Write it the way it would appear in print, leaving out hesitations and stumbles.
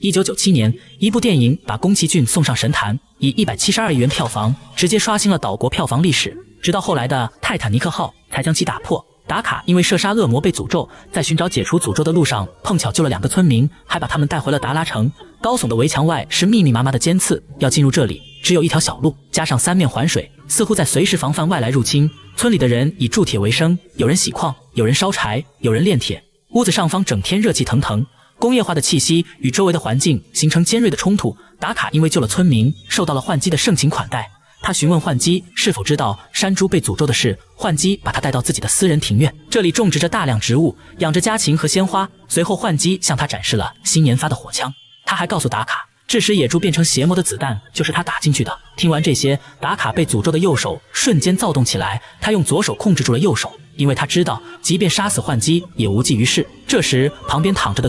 1997年，一部电影把宫崎骏送上神坛，以172亿元票房直接刷新了岛国票房历史。直到后来的《泰坦尼克号》才将其打破。达卡因为射杀恶魔被诅咒，在寻找解除诅咒的路上碰巧救了2个村民，还把他们带回了达拉城。高耸的围墙外是密密麻麻的尖刺，要进入这里只有一条小路，加上3面环水，似乎在随时防范外来入侵。村里的人以铸铁为生，有人洗矿，有人烧柴，有人炼铁。屋子上方整天热气腾腾，工业化的气息与周围的环境形成尖锐的冲突。达卡因为救了村民，受到了幻姬的盛情款待。他询问幻姬是否知道山猪被诅咒的事，幻姬把他带到自己的私人庭院，这里种植着大量植物，养着家禽和鲜花。随后幻姬向他展示了新研发的火枪，他还告诉达卡，致使野猪变成邪魔的子弹就是他打进去的。听完这些，达卡被诅咒的右手瞬间躁动起来，他用左手控制住了右手，因为他知道即便杀死幻姬也无济于事。这时旁边躺着的